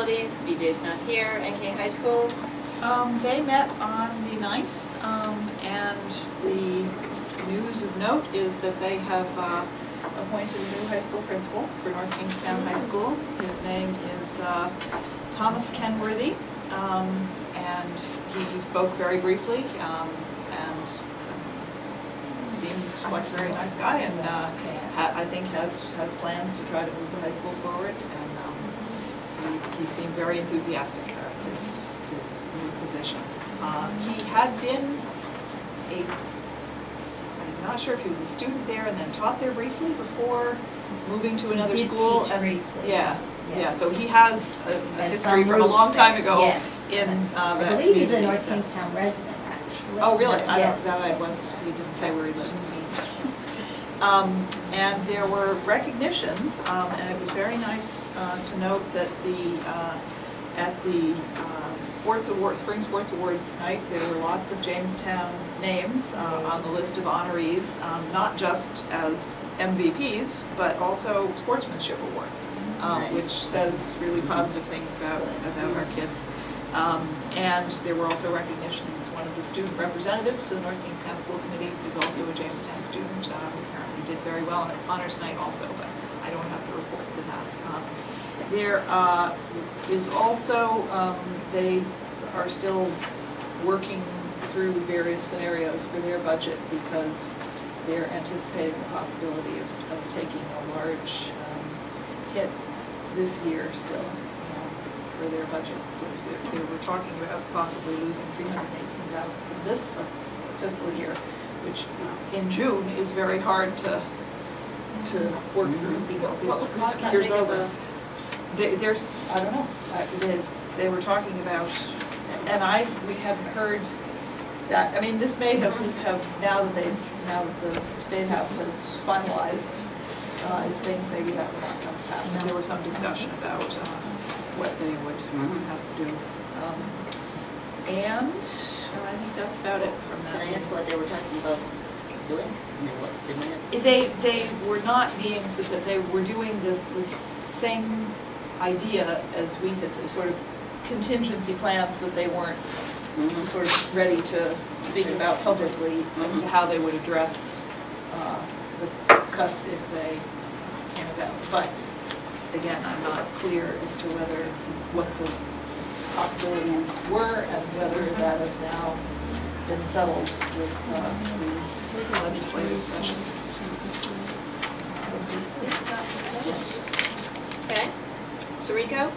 formalities. BJ's not here. NK High School. They met on the 9th, and the news of note is that they have appointed a new high school principal for North Kingstown High School. His name is Thomas Kenworthy, and he spoke very briefly and seemed like a very nice guy, and I think has plans to try to move the high school forward, and he seemed very enthusiastic about his new position. He had been I'm not sure if he was a student there and then taught there briefly before moving to another school. Teach briefly. Yeah, so he has a history from a long time ago. Yes. I believe he's a North Kingstown resident, actually. Oh, really? Yes. He didn't say where he lived. And there were recognitions, and it was very nice to note that at the Sports Award, Spring Sports Awards tonight, there were lots of Jamestown names on the list of honorees, not just as MVPs, but also sportsmanship awards, which says really positive things about our kids. And there were also recognitions. One of the student representatives to the North Kingstown School Committee is also a Jamestown student, who apparently did very well on honors night also, but I don't have the report for that. There is also, they are still working through various scenarios for their budget because they're anticipating the possibility of taking a large hit this year still for their budget. They were talking about possibly losing $318,000 from this fiscal year, which in June is very hard to work through. This year's over. There's, I don't know, they were talking about, and we hadn't heard that. I mean, this may have now that the State House has finalized its things, maybe that will not come to pass. But there was some discussion about what they would have to do, and I think that's about it from that. Can I ask what they were talking about doing? I mean, what They were not being specific. They were doing the same idea as we had, sort of contingency plans that they weren't sort of ready to speak about publicly as to how they would address the cuts if they came about. But again, I'm not clear as to what the possibilities were and whether that has now been settled with the legislative sessions. Okay. Sarico?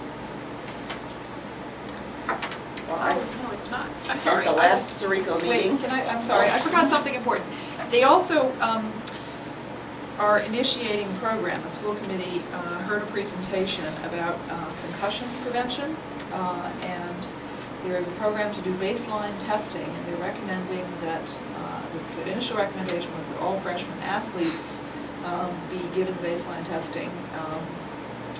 Well, no, it's not. I'm At sorry. the last Sarico meeting. Wait, I'm sorry, I forgot something important. They also are initiating a program. The school committee heard a presentation about concussion prevention, and there is a program to do baseline testing, and they're recommending that, the initial recommendation was that all freshman athletes be given the baseline testing,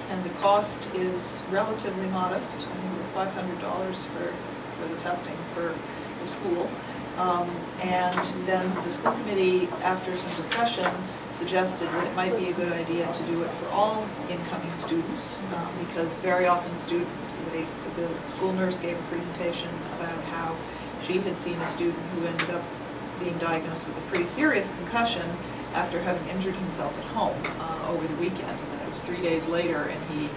and the cost is relatively modest. I think it was $500 for the testing for the school. And then the school committee, after some discussion, suggested that it might be a good idea to do it for all incoming students, because very often the school nurse gave a presentation about how she had seen a student who ended up being diagnosed with a pretty serious concussion after having injured himself at home over the weekend. And then it was 3 days later, and he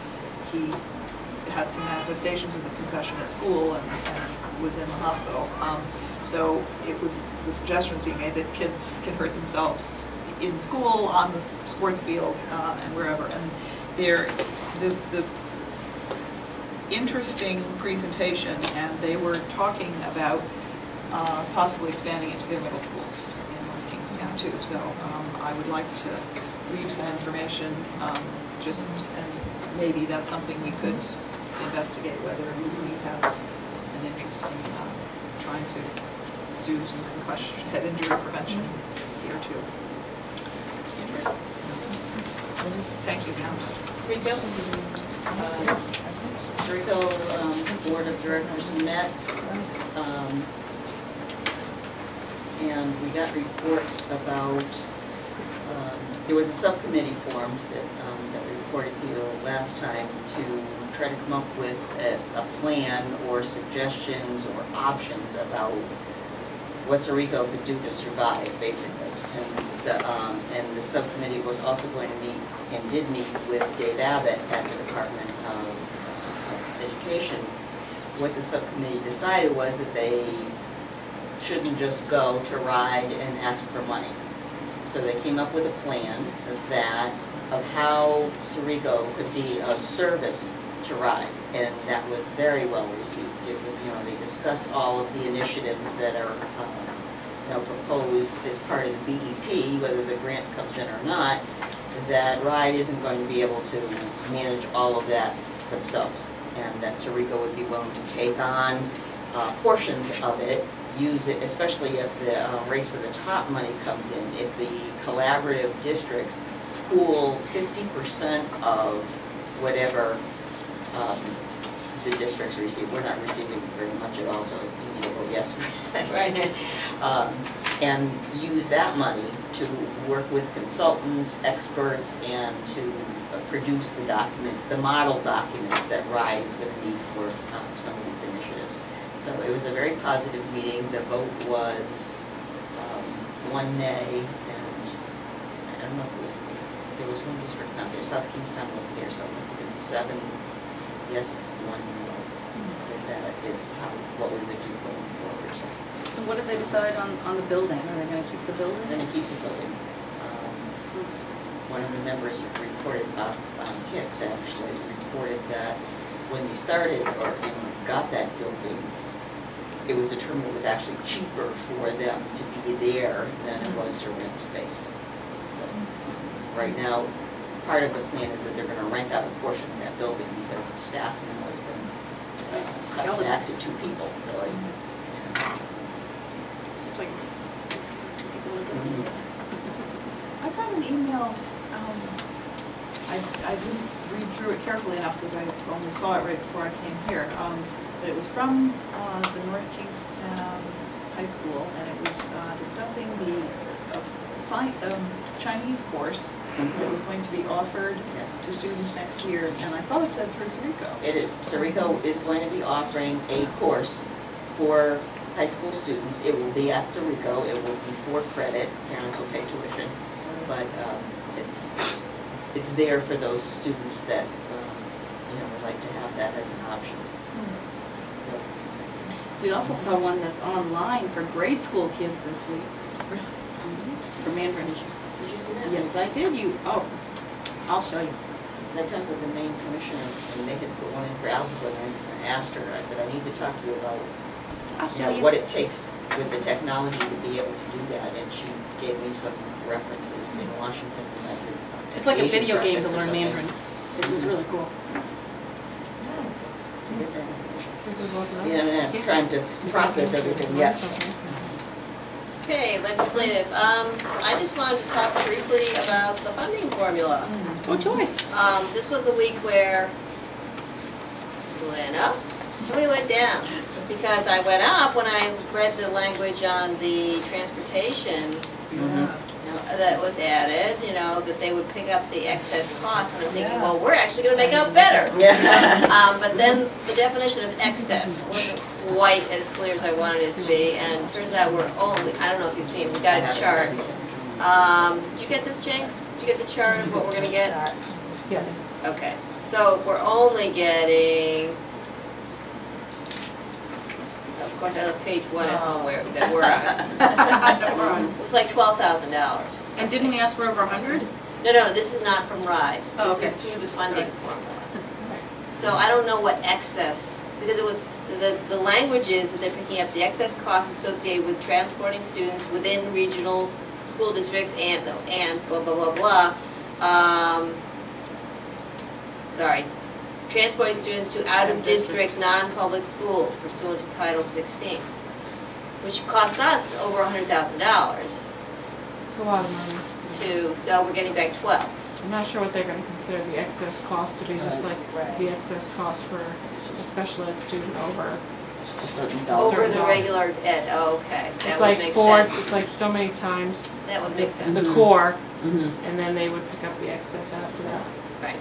had some manifestations of the concussion at school and was in the hospital. So the suggestion was being made that kids can hurt themselves in school, on the sports field, and wherever. And the interesting presentation, and they were talking about possibly expanding it to their middle schools in North Kingstown too. So I would like to leave some information, and maybe that's something we could investigate, whether we have an interest in trying to do some concussion, head injury prevention here too. Thank you, Jan. Sarico? Sarico Board of Directors met, and we got reports about, there was a subcommittee formed that we reported to you last time to try to come up with a plan or suggestions or options about what Sarico could do to survive, basically. And the subcommittee was also going to meet, and did meet, with Dave Abbott at the Department of Education. What the subcommittee decided was that they shouldn't just go to RIDE and ask for money. So they came up with a plan of how Sarico could be of service to RIDE, and that was very well received. They discussed all of the initiatives that are proposed as part of the BEP, whether the grant comes in or not, that RIDE isn't going to be able to manage all of that themselves, and that Sarico would be willing to take on portions of it, use it, especially if the Race for the Top money comes in. If the collaborative districts pool 50% of whatever the districts receive. We're not receiving very much at all, so it's easy to vote yes for that. Right. And use that money to work with consultants, experts, and to produce the documents, the model documents that RIDE is going to need for some of these initiatives. So it was a very positive meeting. The vote was 1 nay, and I don't know if there was one district not there. South Kingstown wasn't there, so it must have been 7 yes, 1 no. And that is what we would do going forward. So. And what did they decide on the building? Are they going to keep the building? They're going to keep the building. One of the members reported, Hicks actually, reported that when they started or got that building, it was determined it was actually cheaper for them to be there than it was to rent space. So right now, part of the plan is that they're going to rent out a portion of that building because the staff now has been cut back to 2 people, really. Seems like it's 2 people in the building. I got an email, I didn't read through it carefully enough because I only saw it right before I came here, but it was from the North Kingstown High School, and it was discussing the Chinese course that was going to be offered to students next year, and I thought it said through Sarico. It is. Sarico is going to be offering a course for high school students. It will be at Sarico. It will be for credit. Parents will pay tuition, but it's there for those students that would like to have that as an option. So We also saw one that's online for grade school kids this week. For Mandarin. did you see that? Yes, I did. I'll show you. Because I talked with the main commissioner, and they had put one in for algebra, and I asked her, I said, I need to talk to you about what it takes with the technology to be able to do that, and she gave me some references in Washington. It's like a video game to learn Mandarin. It was really cool. Yeah, I'm trying to process everything yet. Okay, legislative. I just wanted to talk briefly about the funding formula. Oh, joy. This was a week where we went up and we went down. Because I went up when I read the language on the transportation that was added, that they would pick up the excess costs, and I'm thinking, well, we're actually going to make out better. But then the definition of excess wasn't quite as clear as I wanted it to be, and it turns out we're only, I don't know if you've seen, we got a chart. Did you get this, Jane? Did you get the chart of what we're going to get? Yes. Okay, so we're only getting, of course, page 1 at home that we're on. It was like $12,000. And didn't we ask for over 100? No, this is not from RIDE. Oh, This okay. is through the funding formula. So I don't know what excess, because it was, the language is that they're picking up the excess costs associated with transporting students within regional school districts and blah, blah, blah, blah. Transporting students to out-of-district, non-public schools pursuant to Title 16, which costs us over $100,000 It's a lot of money. so we're getting back 12. I'm not sure what they're going to consider the excess cost to be, just like the excess cost for a special ed student over. Over the regular ed, okay, that It's would like make four, sense. it's like so many times That would make sense. the core, and then they would pick up the excess after that. Right.